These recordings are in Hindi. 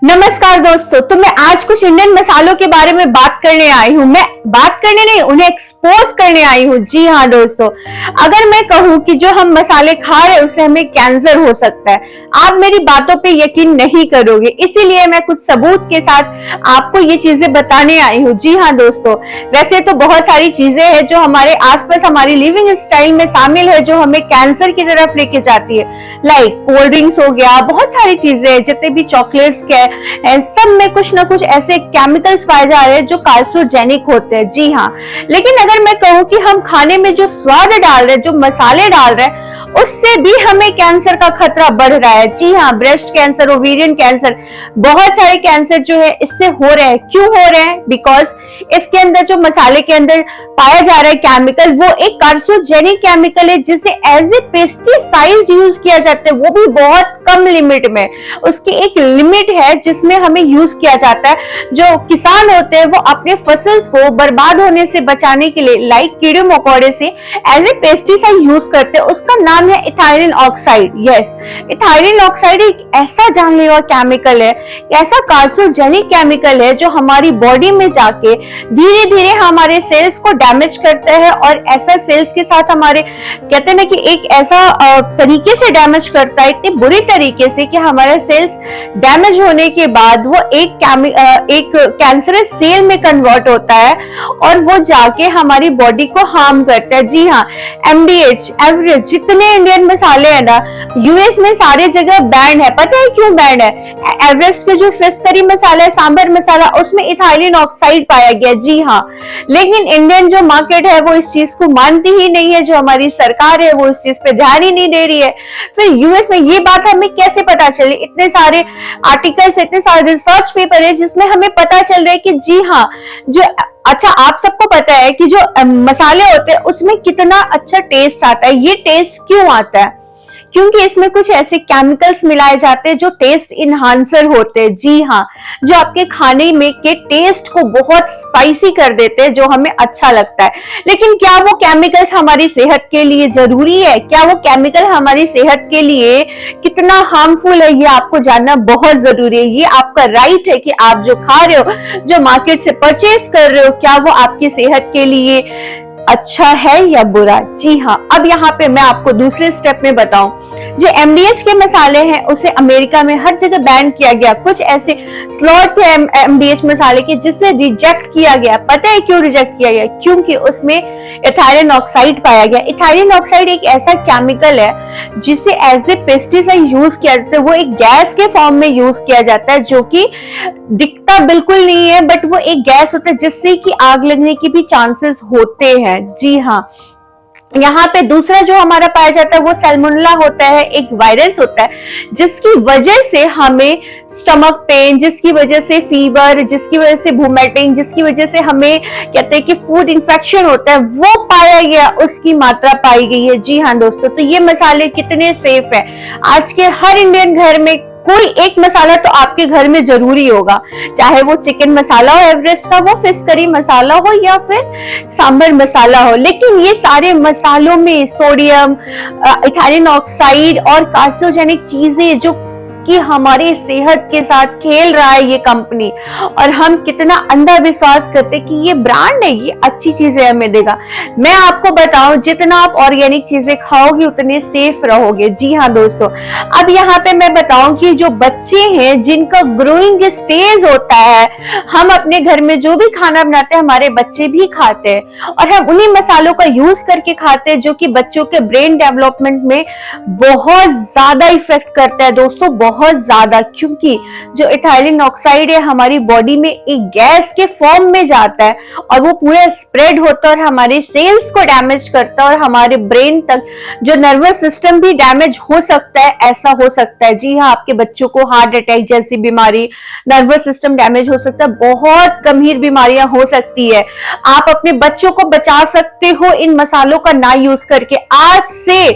नमस्कार दोस्तों, तो मैं आज कुछ इंडियन मसालों के बारे में बात करने आई हूँ। मैं बात करने नहीं, उन्हें एक्सपोज करने आई हूँ। जी हाँ दोस्तों, अगर मैं कहूँ कि जो हम मसाले खा रहे हैं उससे हमें कैंसर हो सकता है, आप मेरी बातों पे यकीन नहीं करोगे। इसीलिए मैं कुछ सबूत के साथ आपको ये चीजें बताने आई हूँ। जी हाँ दोस्तों, वैसे तो बहुत सारी चीजें हैं जो हमारे आसपास हमारी लिविंग स्टाइल में शामिल है, जो हमें कैंसर की तरफ लेके जाती है। लाइक कोल्ड ड्रिंक्स हो गया, बहुत सारी चीजें हैं, जितने भी चॉकलेट्स के सब में कुछ ना कुछ ऐसे केमिकल्स पाए जा रहे हैं जो कार्सिनोजेनिक होते हैं। जी हाँ, लेकिन अगर मैं कहूँ कि हम खाने में जो स्वाद डाल रहे हैं, जो मसाले डाल रहे हैं, उससे भी हमें कैंसर का खतरा बढ़ रहा है। जी हाँ, ब्रेस्ट कैंसर, ओवेरियन कैंसर, बहुत सारे कैंसर जो है इससे हो रहे हैं। क्यों हो रहे हैं? बिकॉज इसके अंदर जो मसाले के अंदर पाया जा रहा है केमिकल, वो एक कार्सिनोजेनिक केमिकल है जिसे एज ए पेस्टिसाइड यूज किया जाता है, वो भी बहुत कम लिमिट में। उसकी एक लिमिट है जिसमें हमें यूज किया जाता है। जो किसान होते हैं वो अपने फसल को बर्बाद होने से बचाने के लिए, लाइक कीड़े मकोड़े से, एज ए पेस्टिसाइड यूज करते हैं। उसका नाम है ethylene oxide. Yes, ethylene oxide एक ऐसा जानलेवा केमिकल है, ऐसा कार्सिनोजेनिक केमिकल है जो हमारी बॉडी में जाके धीरे धीरे हमारे सेल्स को डैमेज करता है। और ऐसा सेल्स के साथ हमारे, कहते हैं ना कि एक ऐसा तरीके से डैमेज करता है, इतने बुरी तरीके से कि हमारे सेल्स डैमेज होने के बाद वो एक कैंसरस सेल में कन्वर्ट होता है और वो जाके हमारी बॉडी को हार्म करता है। जी हाँ, एमडीएच, एवरेज, जितने इंडियन मसाले हैं ना, यूएस में सारे जगह बैन है। पता है क्यों बैन है? एवरेस्ट के जो फिश करी मसाला है, सांबर मसाला, उसमें इथाइलिन ऑक्साइड पाया गया। जी हाँ, लेकिन इंडियन जो मार्केट है वो इस चीज को मानती ही नहीं है। जो हमारी सरकार है वो इस चीज पे ध्यान ही नहीं दे रही है। फिर यूएस में ये बात हमें कैसे पता चली? इतने सारे आर्टिकल्स, इतने सारे रिसर्च पेपर है जिसमें हमें पता चल रहा है कि जी हाँ, जो अच्छा, आप सबको पता है कि जो मसाले होते हैं उसमें कितना अच्छा टेस्ट आता है। ये टेस्ट क्यों आता है? क्योंकि इसमें कुछ ऐसे केमिकल्स मिलाए जाते हैं जो टेस्ट इन्हांसर होते हैं। जी हाँ, जो आपके खाने में के टेस्ट को बहुत स्पाइसी कर देते हैं, जो हमें अच्छा लगता है। लेकिन क्या वो केमिकल्स हमारी सेहत के लिए जरूरी है? क्या वो केमिकल हमारी सेहत के लिए कितना हार्मफुल है, ये आपको जानना बहुत जरूरी है। ये आपका राइट है कि आप जो खा रहे हो, जो मार्केट से परचेज कर रहे हो, क्या वो आपकी सेहत के लिए अच्छा है या बुरा। जी हाँ, अब यहाँ पे मैं आपको दूसरे स्टेप में बताऊं, जो एमडीएच के मसाले हैं उसे अमेरिका में हर जगह बैन किया गया। कुछ ऐसे स्लॉट थे एमडीएच मसाले के जिसे रिजेक्ट किया गया। पता है क्यों रिजेक्ट किया गया? क्योंकि उसमें इथाइलिन ऑक्साइड पाया गया। इथाइलिन ऑक्साइड एक ऐसा केमिकल है जिसे एज ए पेस्टिसाइड यूज किया जाता है। वो एक गैस के फॉर्म में यूज किया जाता है, जो कि दिखता बिल्कुल नहीं है, बट वो एक गैस होता है जिससे कि आग लगने की भी चांसेस होते हैं। जी हाँ, यहाँ पे दूसरा जो हमारा पाया जाता है वो सैल्मोनेला होता है, एक वायरस होता है जिसकी वजह से हमें स्टमक पेन, जिसकी वजह से फीवर, जिसकी वजह से वोमिटिंग, जिसकी वजह से हमें कहते हैं कि फूड इन्फेक्शन होता है, वो पाया गया, उसकी मात्रा पाई गई है। जी हाँ दोस्तों, तो ये मसाले कितने सेफ है? आज के हर इंडियन घर में कोई एक मसाला तो आपके घर में जरूरी होगा, चाहे वो चिकन मसाला हो एवरेस्ट का, वो फिश करी मसाला हो, या फिर सांबर मसाला हो। लेकिन ये सारे मसालों में सोडियम, इथाइलिन ऑक्साइड और कार्सिनोजेनिक चीजें, जो कि हमारी सेहत के साथ खेल रहा है ये कंपनी, और हम कितना अंधा विश्वास करते कि ये ब्रांड है, ये अच्छी चीजें हमें देगा। मैं आपको बताऊं, जितना आप ऑर्गेनिक चीजें खाओगे उतने सेफ रहोगे। जी हाँ दोस्तों, अब यहाँ पे मैं बताऊं कि जो बच्चे हैं जिनका ग्रोइंग स्टेज होता है, हम अपने घर में जो भी खाना बनाते हैं हमारे बच्चे भी खाते हैं, और हम उन्हीं मसालों का यूज करके खाते हैं, जो कि बच्चों के ब्रेन डेवलपमेंट में बहुत ज्यादा इफेक्ट करता है दोस्तों, बहुत ज्यादा। क्योंकि जो इथाइलिन ऑक्साइड है हमारी बॉडी में एक गैस के फॉर्म में जाता है और वो पूरा स्प्रेड होता है और हमारे सेल्स को डैमेज करता है, और हमारे ब्रेन तक जो नर्वस सिस्टम भी डैमेज हो सकता है, ऐसा हो सकता है। जी हाँ, आपके बच्चों को हार्ट अटैक जैसी बीमारी, नर्वस सिस्टम डैमेज हो सकता है, बहुत गंभीर बीमारियां हो सकती है। आप अपने बच्चों को बचा सकते हो इन मसालों का ना यूज करके। आज से,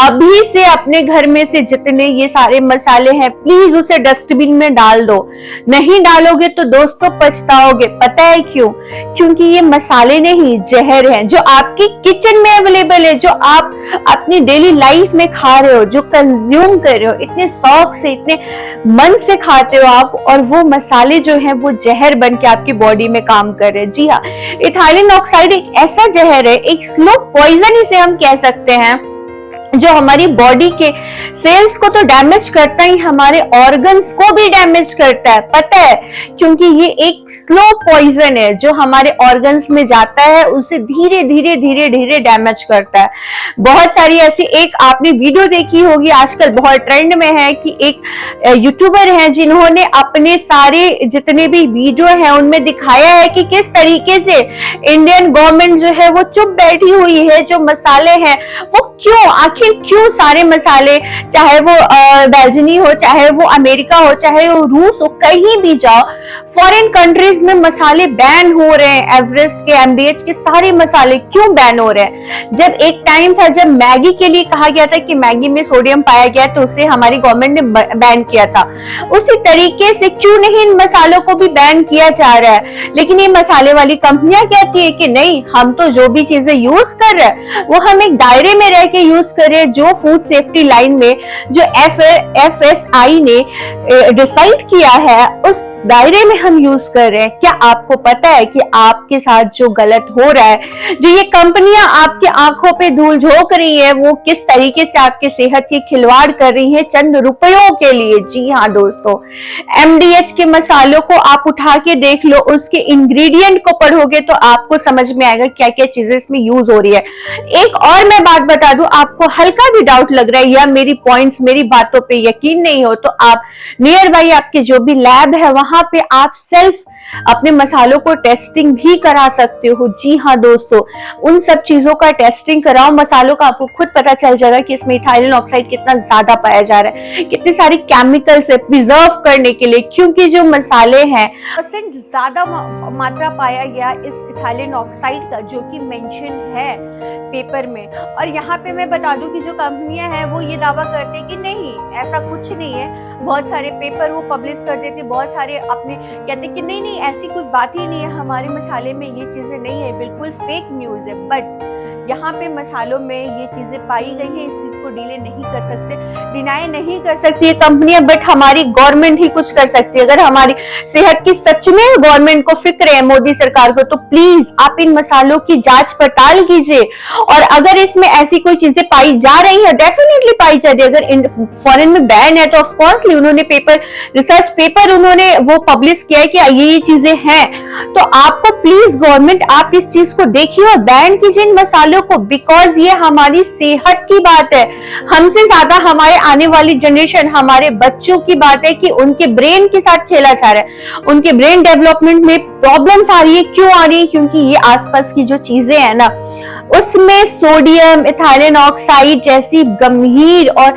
अभी से अपने घर में से जितने ये सारे मसाले है प्लीज उसे डस्टबिन में डाल दो। नहीं डालोगे तो दोस्तों पछताओगे। पता है क्यों? क्योंकि ये मसाले नहीं, जहर है जो आपकी किचन में अवेलेबल है, जो आप अपनी डेली लाइफ में खा रहे हो, जो कंज्यूम कर रहे हो, इतने शौक से, इतने मन से खाते हो आप, और वो मसाले जो है वो जहर बन के आपकी बॉडी में काम कर रहे हैं। जी हाँ, इथाइलिन ऑक्साइड एक ऐसा जहर है, एक स्लो पॉइजन इसे हम कह सकते हैं, जो हमारी बॉडी के सेल्स को तो डैमेज करता ही, हमारे ऑर्गन्स को भी डैमेज करता है। पता है, क्योंकि ये एक स्लो पॉइजन है जो हमारे ऑर्गन्स में जाता है, उसे धीरे धीरे धीरे धीरे डैमेज करता है। बहुत सारी ऐसी, एक आपने वीडियो देखी होगी, आजकल बहुत ट्रेंड में है, कि एक यूट्यूबर है जिन्होंने अपने सारे जितने भी वीडियो हैं उनमें दिखाया है कि किस तरीके से इंडियन गवर्नमेंट जो है वो चुप बैठी हुई है। जो मसाले हैं वो क्यों सारे मसाले, चाहे वो बेल्जियनी हो, चाहे वो अमेरिका हो, चाहे वो रूस हो, कहीं भी जाओ फॉरेन कंट्रीज में मसाले बैन हो रहे हैं। एवरेस्ट के, एमडीएच के सारे मसाले क्यों बैन हो रहे हैं? जब एक टाइम था जब मैगी के लिए कहा गया था कि मैगी में सोडियम पाया गया तो उसे हमारी गवर्नमेंट ने बैन किया था, उसी तरीके से क्यों नहीं इन मसालों को भी बैन किया जा रहा है? लेकिन ये मसाले वाली कंपनियां कहती है कि नहीं, हम तो जो भी चीजें यूज कर रहे हैं वो हम एक दायरे में रह के यूज कर रहे हैं, जो फूड सेफ्टी लाइन में जो FSSAI ने डिसाइड किया है उस दायरे में हम यूज कर रहे हैं। क्या आपको पता है कि आपके साथ जो गलत हो रहा है, जो ये कंपनियां आपके आंखों पे धूल झोंक रही है, वो किस तरीके से आपके सेहत की खिलवाड़ कर रही है चंद रुपयों के लिए? जी हाँ दोस्तों, MDH के मसालों को आप उठा के देख लो, उसके इंग्रेडिएंट को पढ़ोगे तो आपको समझ में आएगा क्या क्या चीजें इसमें यूज हो रही है। एक और मैं बात बता दूं, आपको हल्का भी डाउट लग रहा है या मेरी पॉइंट्स, मेरी बातों पे यकीन नहीं हो, तो आप नियर बाई आपके जो भी लैब है वहां पे आप सेल्फ अपने मसालों को टेस्टिंग भी करा सकते हो। जी हाँ दोस्तों, उन सब चीजों का टेस्टिंग कराओ मसालों का, आपको खुद पता चल जाएगा कि इसमें इथाइलिन ऑक्साइड कितना ज्यादा पाया जा रहा है, कितने सारे केमिकल्स है प्रिजर्व करने के लिए। क्योंकि जो मसाले हैं % ज्यादा मात्रा पाया गया इस इथाइलिन ऑक्साइड का, जो कि मेंशन है पेपर में। और यहाँ पे मैं बता दूं कि जो कंपनियां हैं वो ये दावा करते हैं कि नहीं, ऐसा कुछ नहीं है। बहुत सारे पेपर वो पब्लिश कर देते, बहुत सारे अपने कहते कि नहीं नहीं ऐसी कुछ बात ही नहीं है, हमारे मसाले में ये चीजें नहीं है, बिल्कुल फेक न्यूज है। बट यहाँ पे मसालों में ये चीजें पाई गई हैं, इस चीज को डिले नहीं कर सकते, डिनाई नहीं कर सकती है कंपनियां, बट हमारी गवर्नमेंट ही कुछ कर सकती है। अगर हमारी सेहत की सच में गवर्नमेंट को फिक्र है, मोदी सरकार को, तो प्लीज आप इन मसालों की जांच पड़ताल कीजिए। और अगर इसमें ऐसी कोई चीजें पाई जा रही है, डेफिनेटली पाई जा रही है, अगर फॉरेन में बैन है तो ऑफकोर्सली उन्होंने रिसर्च पेपर उन्होंने वो पब्लिश किया है कि ये चीजें हैं, तो आपको प्लीज गवर्नमेंट आप इस चीज को देखिए और बैन कीजिए इन मसालों को, बिकॉज ये हमारी सेहत की बात है। हमसे ज्यादा हमारे आने वाली जनरेशन, हमारे बच्चों की बात है कि उनके ब्रेन के साथ खेला जा रहा है, उनके ब्रेन डेवलपमेंट में प्रॉब्लम्स आ रही है। क्यों आ रही है? क्योंकि ये आसपास की जो चीजें हैं ना, उसमें सोडियम, इथाइलिन ऑक्साइड जैसी गंभीर और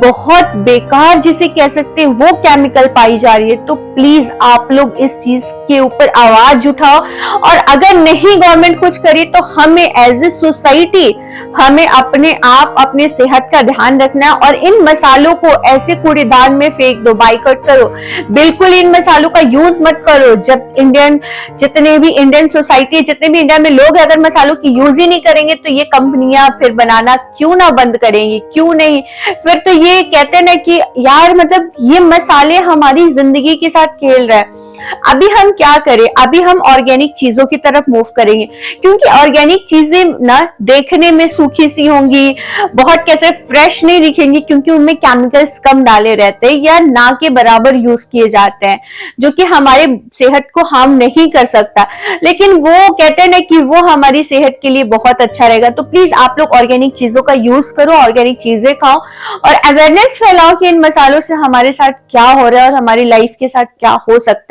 बहुत बेकार जिसे कह सकते हैं वो केमिकल पाई जा रही है। तो प्लीज आप लोग इस चीज के ऊपर आवाज उठाओ, और अगर नहीं गवर्नमेंट कुछ करे तो हमें एज ए सोसाइटी हमें अपने आप अपने सेहत का ध्यान रखना है, और इन मसालों को ऐसे कूड़ेदान में फेंक दो, बाइकआउट करो, बिल्कुल इन मसालों का यूज मत करो। जब जितने भी इंडियन सोसाइटी, जितने भी इंडिया में लोग अगर मसालों की यूज ही नहीं करेंगे तो ये कंपनियां फिर बनाना क्यों ना बंद करेंगी? क्यों नहीं? फिर तो ये कहते हैं ना कि यार मतलब ये मसाले हमारी जिंदगी के साथ खेल रहा है। अभी हम क्या करें? अभी हम ऑर्गेनिक चीजों की तरफ मूव करेंगे, क्योंकि ऑर्गेनिक चीजें ना देखने में सूखी सी होंगी, बहुत कैसे फ्रेश नहीं दिखेंगी, क्योंकि उनमें केमिकल्स कम डाले रहते हैं या ना के बराबर यूज किए जाते हैं, जो कि हमारे सेहत को हार्म नहीं कर सकता, लेकिन वो कहते हैं ना कि वो हमारी सेहत के लिए बहुत अच्छा रहेगा। तो प्लीज आप लोग ऑर्गेनिक चीजों का यूज करो, ऑर्गेनिक चीजें खाओ और अवेयरनेस फैलाओ कि इन मसालों से हमारे साथ क्या हो रहा है और हमारी लाइफ के साथ क्या हो सकता है।